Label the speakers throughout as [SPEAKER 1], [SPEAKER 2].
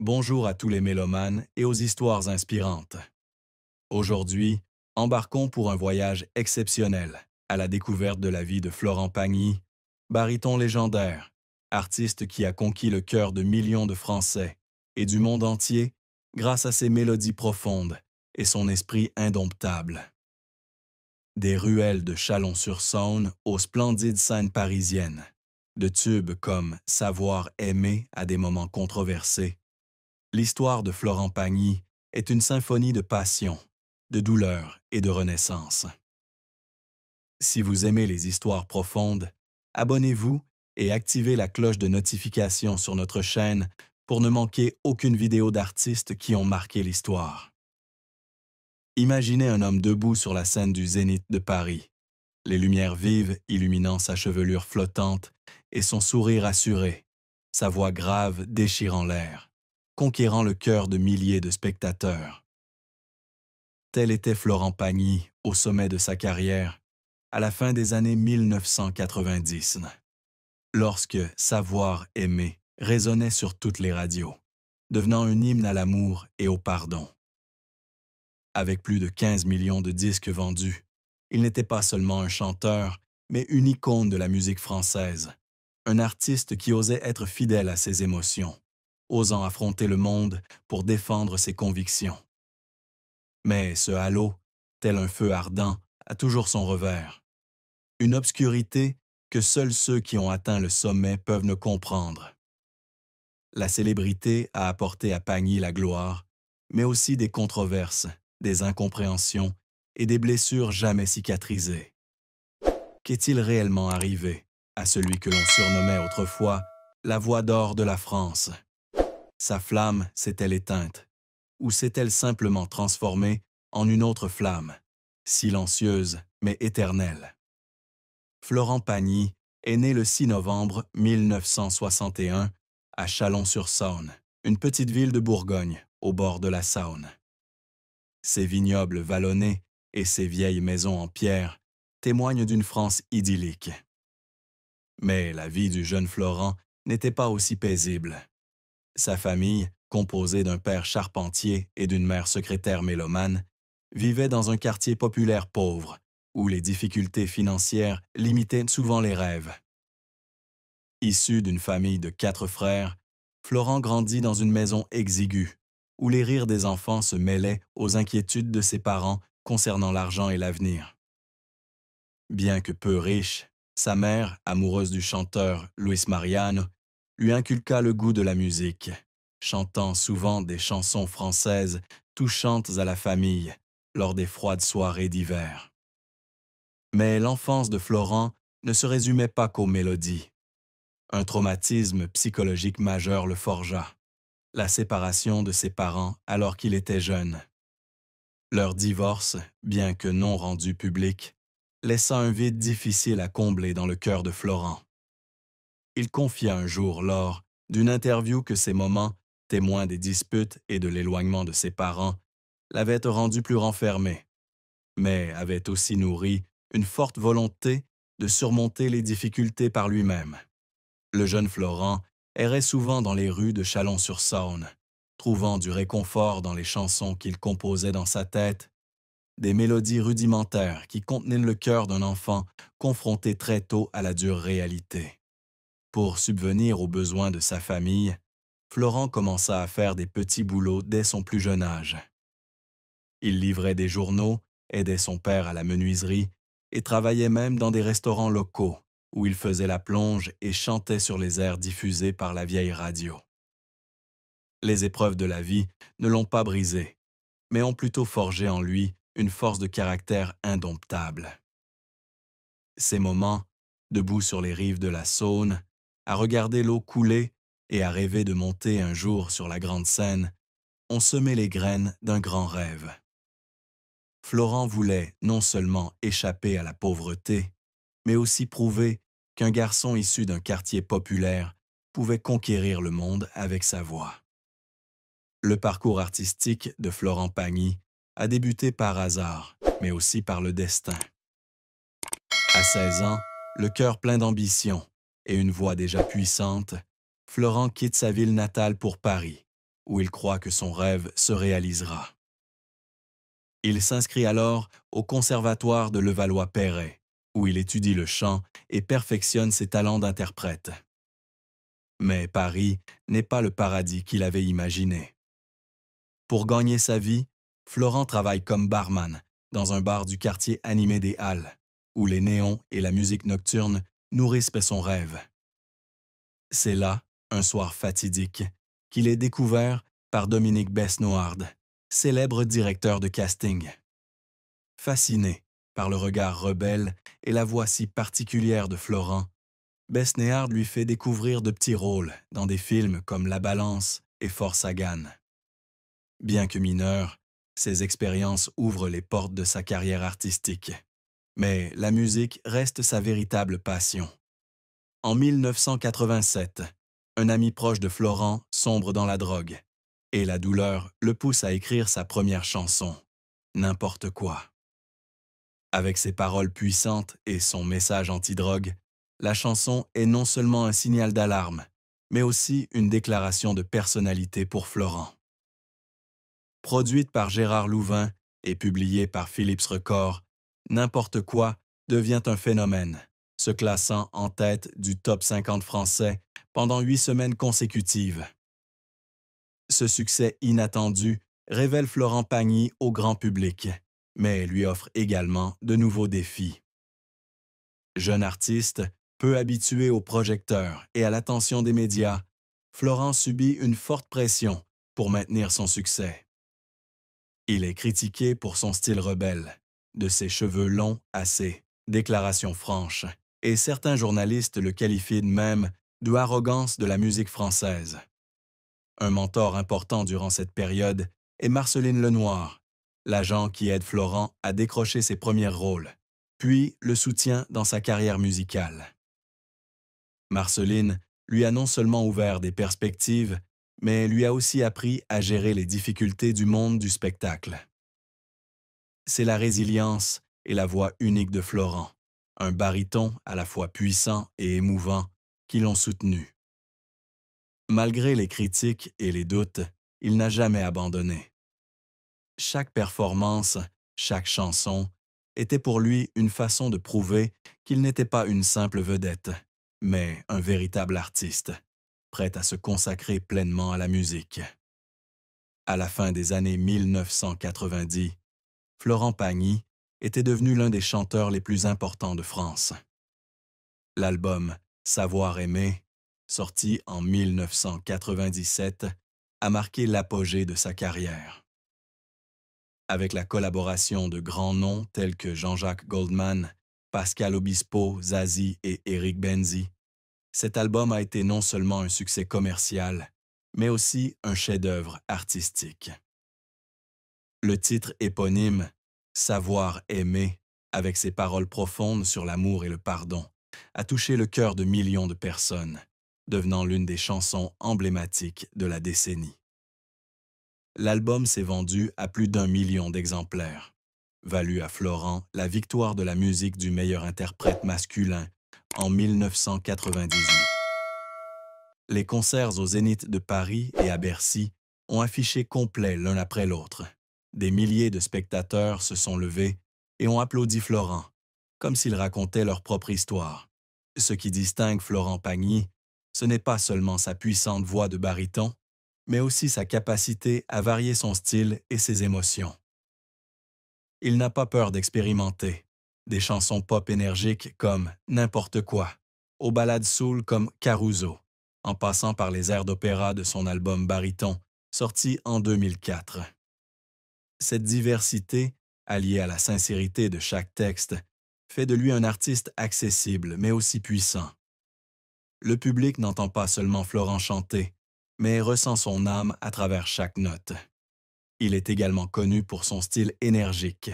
[SPEAKER 1] Bonjour à tous les mélomanes et aux histoires inspirantes. Aujourd'hui, embarquons pour un voyage exceptionnel à la découverte de la vie de Florent Pagny, baryton légendaire, artiste qui a conquis le cœur de millions de Français et du monde entier grâce à ses mélodies profondes et son esprit indomptable. Des ruelles de Chalon-sur-Saône aux splendides scènes parisiennes, de tubes comme Savoir aimer à des moments controversés, l'histoire de Florent Pagny est une symphonie de passion, de douleur et de renaissance. Si vous aimez les histoires profondes, abonnez-vous et activez la cloche de notification sur notre chaîne pour ne manquer aucune vidéo d'artistes qui ont marqué l'histoire. Imaginez un homme debout sur la scène du Zénith de Paris, les lumières vives illuminant sa chevelure flottante et son sourire assuré, sa voix grave déchirant l'air, conquérant le cœur de milliers de spectateurs. Tel était Florent Pagny au sommet de sa carrière, à la fin des années 1990, lorsque Savoir aimer résonnait sur toutes les radios, devenant un hymne à l'amour et au pardon. Avec plus de 15 millions de disques vendus, il n'était pas seulement un chanteur, mais une icône de la musique française, un artiste qui osait être fidèle à ses émotions, osant affronter le monde pour défendre ses convictions. Mais ce halo, tel un feu ardent, a toujours son revers. Une obscurité que seuls ceux qui ont atteint le sommet peuvent ne comprendre. La célébrité a apporté à Pagny la gloire, mais aussi des controverses, des incompréhensions et des blessures jamais cicatrisées. Qu'est-il réellement arrivé à celui que l'on surnommait autrefois la voix d'or de la France? Sa flamme s'est-elle éteinte, ou s'est-elle simplement transformée en une autre flamme, silencieuse mais éternelle? Florent Pagny est né le 6 novembre 1961 à Chalon-sur-Saône, une petite ville de Bourgogne, au bord de la Saône. Ses vignobles vallonnés et ses vieilles maisons en pierre témoignent d'une France idyllique. Mais la vie du jeune Florent n'était pas aussi paisible. Sa famille, composée d'un père charpentier et d'une mère secrétaire mélomane, vivait dans un quartier populaire pauvre, où les difficultés financières limitaient souvent les rêves. Issu d'une famille de 4 frères, Florent grandit dans une maison exiguë, où les rires des enfants se mêlaient aux inquiétudes de ses parents concernant l'argent et l'avenir. Bien que peu riche, sa mère, amoureuse du chanteur Luis Mariano, lui inculqua le goût de la musique, chantant souvent des chansons françaises touchantes à la famille lors des froides soirées d'hiver. Mais l'enfance de Florent ne se résumait pas qu'aux mélodies. Un traumatisme psychologique majeur le forgea, la séparation de ses parents alors qu'il était jeune. Leur divorce, bien que non rendu public, laissa un vide difficile à combler dans le cœur de Florent. Il confia un jour lors d'une interview que ces moments, témoins des disputes et de l'éloignement de ses parents, l'avaient rendu plus renfermé, mais avait aussi nourri une forte volonté de surmonter les difficultés par lui-même. Le jeune Florent errait souvent dans les rues de Chalon-sur-Saône, trouvant du réconfort dans les chansons qu'il composait dans sa tête, des mélodies rudimentaires qui contenaient le cœur d'un enfant confronté très tôt à la dure réalité. Pour subvenir aux besoins de sa famille, Florent commença à faire des petits boulots dès son plus jeune âge. Il livrait des journaux, aidait son père à la menuiserie et travaillait même dans des restaurants locaux où il faisait la plonge et chantait sur les airs diffusés par la vieille radio. Les épreuves de la vie ne l'ont pas brisé, mais ont plutôt forgé en lui une force de caractère indomptable. Ces moments, debout sur les rives de la Saône, à regarder l'eau couler et à rêver de monter un jour sur la grande scène, ont semé les graines d'un grand rêve. Florent voulait non seulement échapper à la pauvreté, mais aussi prouver qu'un garçon issu d'un quartier populaire pouvait conquérir le monde avec sa voix. Le parcours artistique de Florent Pagny a débuté par hasard, mais aussi par le destin. À 16 ans, le cœur plein d'ambition et une voix déjà puissante, Florent quitte sa ville natale pour Paris, où il croit que son rêve se réalisera. Il s'inscrit alors au Conservatoire de Levallois-Perret, où il étudie le chant et perfectionne ses talents d'interprète. Mais Paris n'est pas le paradis qu'il avait imaginé. Pour gagner sa vie, Florent travaille comme barman dans un bar du quartier animé des Halles, où les néons et la musique nocturne nourrissent son rêve. C'est là, un soir fatidique, qu'il est découvert par Dominique Besnoard, célèbre directeur de casting. Fasciné par le regard rebelle et la voix si particulière de Florent, Besnéard lui fait découvrir de petits rôles dans des films comme La Balance et Force Sagan. Bien que mineurs, ces expériences ouvrent les portes de sa carrière artistique. Mais la musique reste sa véritable passion. En 1987, un ami proche de Florent sombre dans la drogue, et la douleur le pousse à écrire sa première chanson, N'importe quoi. Avec ses paroles puissantes et son message anti-drogue, la chanson est non seulement un signal d'alarme, mais aussi une déclaration de personnalité pour Florent. Produite par Gérard Louvain et publiée par Philips Records, N'importe quoi devient un phénomène, se classant en tête du top 50 français pendant 8 semaines consécutives. Ce succès inattendu révèle Florent Pagny au grand public, mais lui offre également de nouveaux défis. Jeune artiste, peu habitué aux projecteurs et à l'attention des médias, Florent subit une forte pression pour maintenir son succès. Il est critiqué pour son style rebelle, de ses cheveux longs à ses déclarations franches, et certains journalistes le qualifient même d'arrogance de la musique française. Un mentor important durant cette période est Marceline Lenoir, l'agent qui aide Florent à décrocher ses premiers rôles, puis le soutient dans sa carrière musicale. Marceline lui a non seulement ouvert des perspectives, mais lui a aussi appris à gérer les difficultés du monde du spectacle. C'est la résilience et la voix unique de Florent, un baryton à la fois puissant et émouvant, qui l'ont soutenu. Malgré les critiques et les doutes, il n'a jamais abandonné. Chaque performance, chaque chanson, était pour lui une façon de prouver qu'il n'était pas une simple vedette, mais un véritable artiste, prêt à se consacrer pleinement à la musique. À la fin des années 1990, Florent Pagny était devenu l'un des chanteurs les plus importants de France. L'album Savoir aimer, sorti en 1997, a marqué l'apogée de sa carrière. Avec la collaboration de grands noms tels que Jean-Jacques Goldman, Pascal Obispo, Zazie et Eric Benzi, cet album a été non seulement un succès commercial, mais aussi un chef-d'œuvre artistique. Le titre éponyme, Savoir aimer, avec ses paroles profondes sur l'amour et le pardon, a touché le cœur de millions de personnes, devenant l'une des chansons emblématiques de la décennie. L'album s'est vendu à plus d'1 million d'exemplaires, valu à Florent la victoire de la musique du meilleur interprète masculin en 1998. Les concerts au Zénith de Paris et à Bercy ont affiché complet l'un après l'autre. Des milliers de spectateurs se sont levés et ont applaudi Florent, comme s'ils racontaient leur propre histoire. Ce qui distingue Florent Pagny, ce n'est pas seulement sa puissante voix de baryton, mais aussi sa capacité à varier son style et ses émotions. Il n'a pas peur d'expérimenter. Des chansons pop énergiques comme N'importe quoi, aux ballades soul comme Caruso, en passant par les airs d'opéra de son album Baryton, sorti en 2004. Cette diversité, alliée à la sincérité de chaque texte, fait de lui un artiste accessible mais aussi puissant. Le public n'entend pas seulement Florent chanter, mais ressent son âme à travers chaque note. Il est également connu pour son style énergique,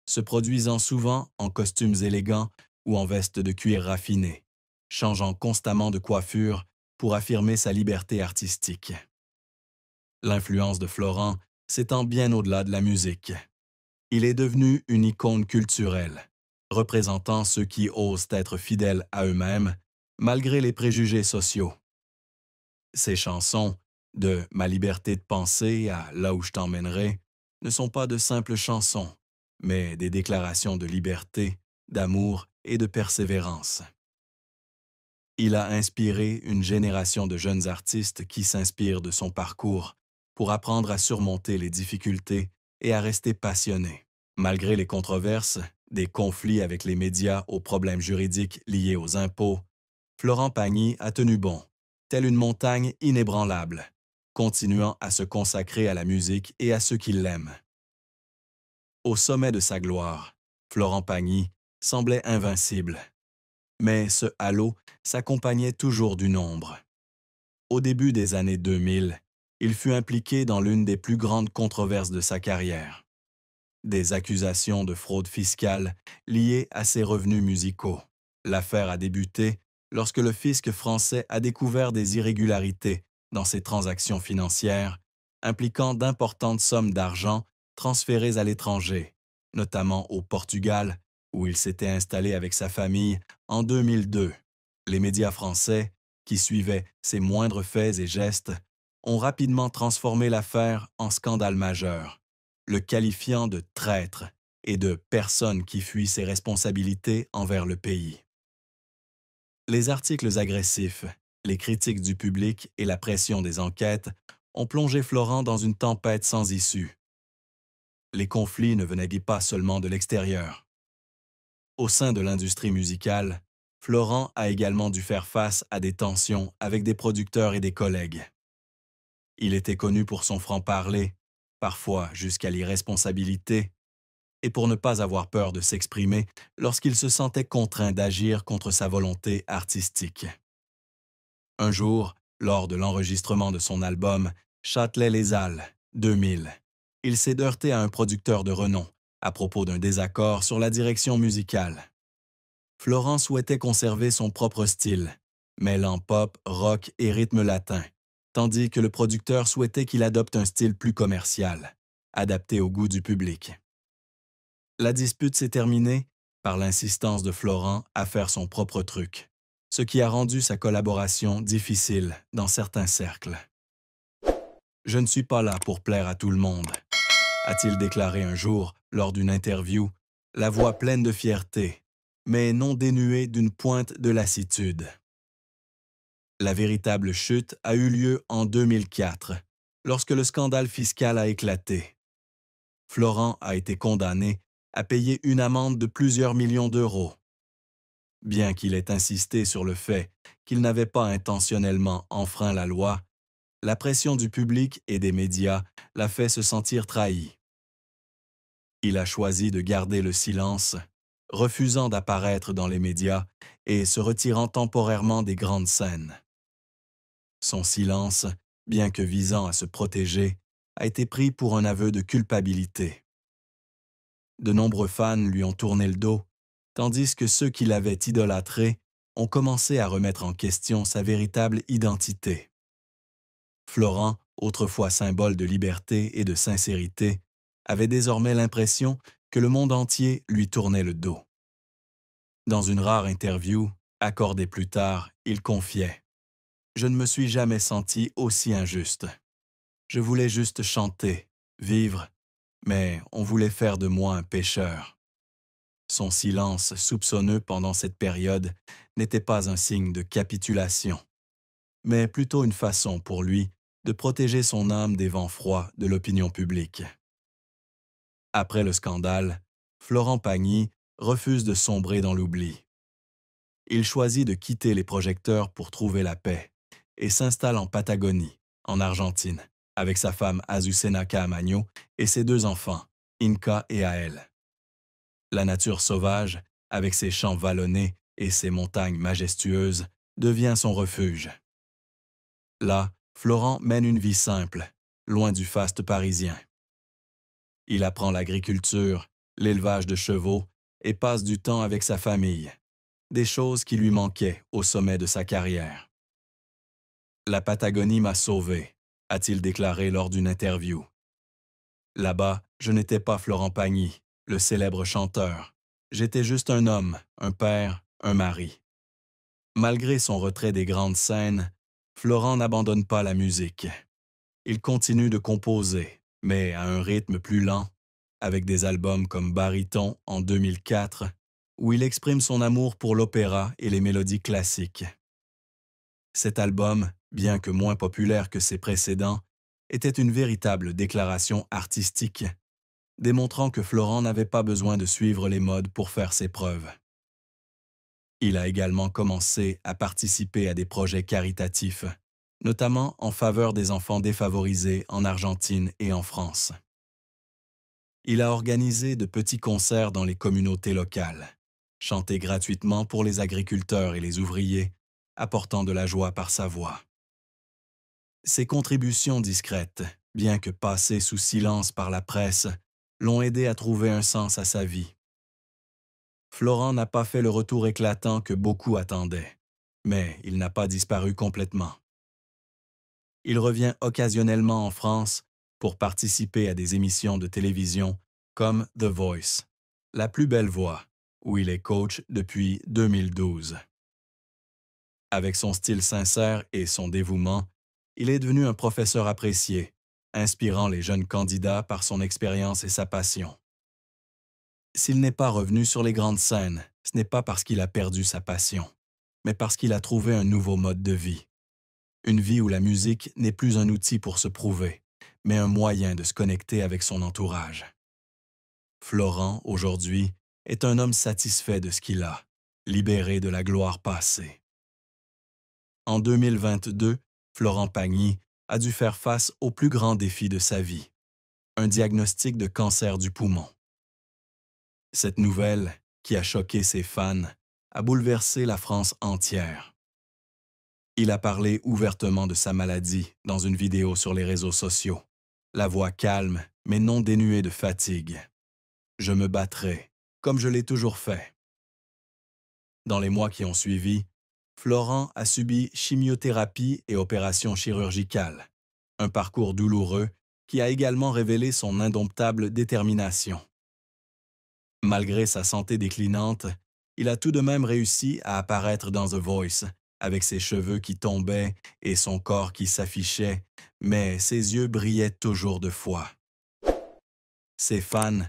[SPEAKER 1] se produisant souvent en costumes élégants ou en vestes de cuir raffinées, changeant constamment de coiffure pour affirmer sa liberté artistique. L'influence de Florent s'étend bien au-delà de la musique. Il est devenu une icône culturelle, représentant ceux qui osent être fidèles à eux-mêmes, malgré les préjugés sociaux. Ses chansons, De Ma liberté de penser à Là où je t'emmènerai ne sont pas de simples chansons, mais des déclarations de liberté, d'amour et de persévérance. Il a inspiré une génération de jeunes artistes qui s'inspirent de son parcours pour apprendre à surmonter les difficultés et à rester passionnés. Malgré les controverses, des conflits avec les médias aux problèmes juridiques liés aux impôts, Florent Pagny a tenu bon, telle une montagne inébranlable, continuant à se consacrer à la musique et à ceux qui l'aiment. Au sommet de sa gloire, Florent Pagny semblait invincible. Mais ce halo s'accompagnait toujours d'une ombre. Au début des années 2000, il fut impliqué dans l'une des plus grandes controverses de sa carrière. Des accusations de fraude fiscale liées à ses revenus musicaux. L'affaire a débuté lorsque le fisc français a découvert des irrégularités dans ses transactions financières, impliquant d'importantes sommes d'argent transférées à l'étranger, notamment au Portugal, où il s'était installé avec sa famille en 2002. Les médias français, qui suivaient ses moindres faits et gestes, ont rapidement transformé l'affaire en scandale majeur, le qualifiant de traître et de personne qui fuit ses responsabilités envers le pays. Les articles agressifs, les critiques du public et la pression des enquêtes ont plongé Florent dans une tempête sans issue. Les conflits ne venaient pas seulement de l'extérieur. Au sein de l'industrie musicale, Florent a également dû faire face à des tensions avec des producteurs et des collègues. Il était connu pour son franc-parler, parfois jusqu'à l'irresponsabilité, et pour ne pas avoir peur de s'exprimer lorsqu'il se sentait contraint d'agir contre sa volonté artistique. Un jour, lors de l'enregistrement de son album Châtelet-Les Halles 2000, il s'est heurté à un producteur de renom à propos d'un désaccord sur la direction musicale. Florent souhaitait conserver son propre style, mêlant pop, rock et rythme latin, tandis que le producteur souhaitait qu'il adopte un style plus commercial, adapté au goût du public. La dispute s'est terminée par l'insistance de Florent à faire son propre truc, ce qui a rendu sa collaboration difficile dans certains cercles. « Je ne suis pas là pour plaire à tout le monde », a-t-il déclaré un jour lors d'une interview, la voix pleine de fierté, mais non dénuée d'une pointe de lassitude. La véritable chute a eu lieu en 2004, lorsque le scandale fiscal a éclaté. Florent a été condamné à payer une amende de plusieurs millions d'euros. Bien qu'il ait insisté sur le fait qu'il n'avait pas intentionnellement enfreint la loi, la pression du public et des médias l'a fait se sentir trahi. Il a choisi de garder le silence, refusant d'apparaître dans les médias et se retirant temporairement des grandes scènes. Son silence, bien que visant à se protéger, a été pris pour un aveu de culpabilité. De nombreux fans lui ont tourné le dos, tandis que ceux qui l'avaient idolâtré ont commencé à remettre en question sa véritable identité. Florent, autrefois symbole de liberté et de sincérité, avait désormais l'impression que le monde entier lui tournait le dos. Dans une rare interview, accordée plus tard, il confiait « Je ne me suis jamais senti aussi injuste. Je voulais juste chanter, vivre, mais on voulait faire de moi un pécheur. » Son silence soupçonneux pendant cette période n'était pas un signe de capitulation, mais plutôt une façon pour lui de protéger son âme des vents froids de l'opinion publique. Après le scandale, Florent Pagny refuse de sombrer dans l'oubli. Il choisit de quitter les projecteurs pour trouver la paix et s'installe en Patagonie, en Argentine, avec sa femme Azucena Caamaño et ses deux enfants, Inca et Ael. La nature sauvage, avec ses champs vallonnés et ses montagnes majestueuses, devient son refuge. Là, Florent mène une vie simple, loin du faste parisien. Il apprend l'agriculture, l'élevage de chevaux et passe du temps avec sa famille, des choses qui lui manquaient au sommet de sa carrière. « La Patagonie m'a sauvé », a-t-il déclaré lors d'une interview. Là-bas, je n'étais pas Florent Pagny, le célèbre chanteur. J'étais juste un homme, un père, un mari. Malgré son retrait des grandes scènes, Florent n'abandonne pas la musique. Il continue de composer, mais à un rythme plus lent, avec des albums comme Baryton en 2004, où il exprime son amour pour l'opéra et les mélodies classiques. Cet album, bien que moins populaire que ses précédents, était une véritable déclaration artistique, démontrant que Florent n'avait pas besoin de suivre les modes pour faire ses preuves. Il a également commencé à participer à des projets caritatifs, notamment en faveur des enfants défavorisés en Argentine et en France. Il a organisé de petits concerts dans les communautés locales, chanté gratuitement pour les agriculteurs et les ouvriers, apportant de la joie par sa voix. Ses contributions discrètes, bien que passées sous silence par la presse, l'ont aidé à trouver un sens à sa vie. Florent n'a pas fait le retour éclatant que beaucoup attendaient, mais il n'a pas disparu complètement. Il revient occasionnellement en France pour participer à des émissions de télévision comme The Voice, La plus belle voix, où il est coach depuis 2012. Avec son style sincère et son dévouement, il est devenu un professeur apprécié, inspirant les jeunes candidats par son expérience et sa passion. S'il n'est pas revenu sur les grandes scènes, ce n'est pas parce qu'il a perdu sa passion, mais parce qu'il a trouvé un nouveau mode de vie. Une vie où la musique n'est plus un outil pour se prouver, mais un moyen de se connecter avec son entourage. Florent, aujourd'hui, est un homme satisfait de ce qu'il a, libéré de la gloire passée. En 2022, Florent Pagny a dû faire face au plus grand défi de sa vie, un diagnostic de cancer du poumon. Cette nouvelle, qui a choqué ses fans, a bouleversé la France entière. Il a parlé ouvertement de sa maladie dans une vidéo sur les réseaux sociaux, la voix calme mais non dénuée de fatigue. « Je me battrai, comme je l'ai toujours fait. » Dans les mois qui ont suivi, Florent a subi chimiothérapie et opérations chirurgicales, un parcours douloureux qui a également révélé son indomptable détermination. Malgré sa santé déclinante, il a tout de même réussi à apparaître dans The Voice, avec ses cheveux qui tombaient et son corps qui s'affichait, mais ses yeux brillaient toujours de foi. Ses fans,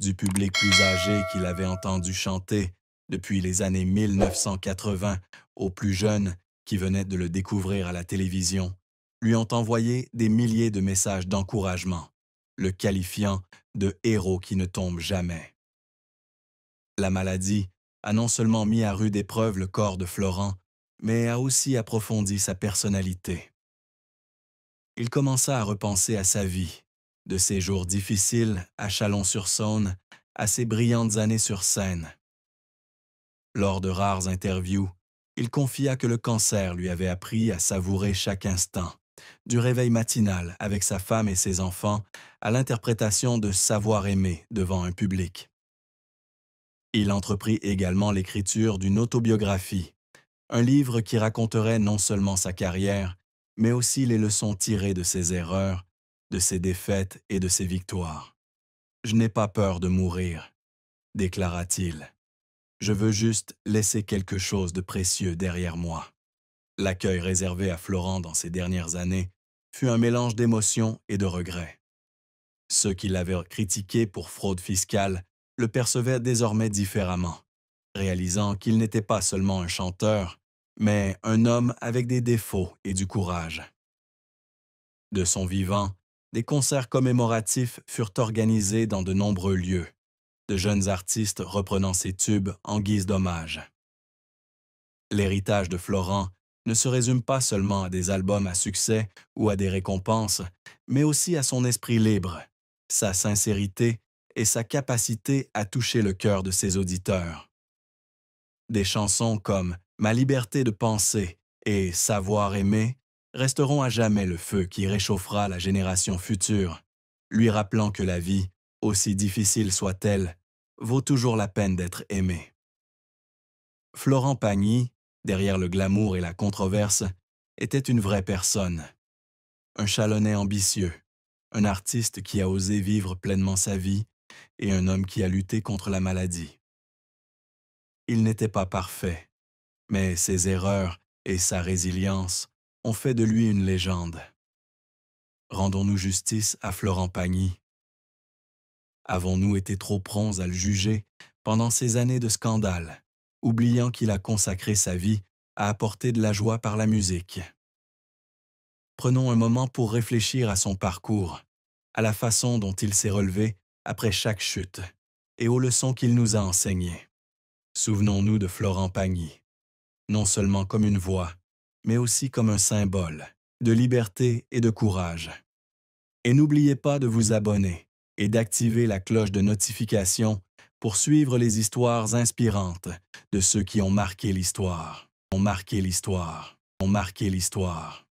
[SPEAKER 1] du public plus âgé qu'il avait entendu chanter depuis les années 1980 aux plus jeunes qui venaient de le découvrir à la télévision, lui ont envoyé des milliers de messages d'encouragement, le qualifiant de héros qui ne tombe jamais. La maladie a non seulement mis à rude épreuve le corps de Florent, mais a aussi approfondi sa personnalité. Il commença à repenser à sa vie, de ses jours difficiles à Chalon-sur-Saône à ses brillantes années sur scène. Lors de rares interviews, il confia que le cancer lui avait appris à savourer chaque instant, du réveil matinal avec sa femme et ses enfants à l'interprétation de Savoir aimer devant un public. Il entreprit également l'écriture d'une autobiographie, un livre qui raconterait non seulement sa carrière, mais aussi les leçons tirées de ses erreurs, de ses défaites et de ses victoires. « Je n'ai pas peur de mourir », déclara-t-il. « Je veux juste laisser quelque chose de précieux derrière moi. » L'accueil réservé à Florent dans ces dernières années fut un mélange d'émotions et de regrets. Ceux qui l'avaient critiqué pour fraude fiscale le percevaient désormais différemment, réalisant qu'il n'était pas seulement un chanteur, mais un homme avec des défauts et du courage. De son vivant, des concerts commémoratifs furent organisés dans de nombreux lieux, de jeunes artistes reprenant ses tubes en guise d'hommage. L'héritage de Florent ne se résume pas seulement à des albums à succès ou à des récompenses, mais aussi à son esprit libre, sa sincérité et sa capacité à toucher le cœur de ses auditeurs. Des chansons comme « Ma liberté de penser » et « Savoir aimer » resteront à jamais le feu qui réchauffera la génération future, lui rappelant que la vie, aussi difficile soit-elle, vaut toujours la peine d'être aimée. Florent Pagny, derrière le glamour et la controverse, était une vraie personne. Un Chalonnais ambitieux, un artiste qui a osé vivre pleinement sa vie et un homme qui a lutté contre la maladie. Il n'était pas parfait, mais ses erreurs et sa résilience ont fait de lui une légende. Rendons-nous justice à Florent Pagny. Avons-nous été trop prompts à le juger pendant ces années de scandale, oubliant qu'il a consacré sa vie à apporter de la joie par la musique? Prenons un moment pour réfléchir à son parcours, à la façon dont il s'est relevé après chaque chute et aux leçons qu'il nous a enseignées. Souvenons-nous de Florent Pagny, non seulement comme une voix, mais aussi comme un symbole de liberté et de courage. Et n'oubliez pas de vous abonner et d'activer la cloche de notification pour suivre les histoires inspirantes de ceux qui ont marqué l'histoire, ont marqué l'histoire, ont marqué l'histoire.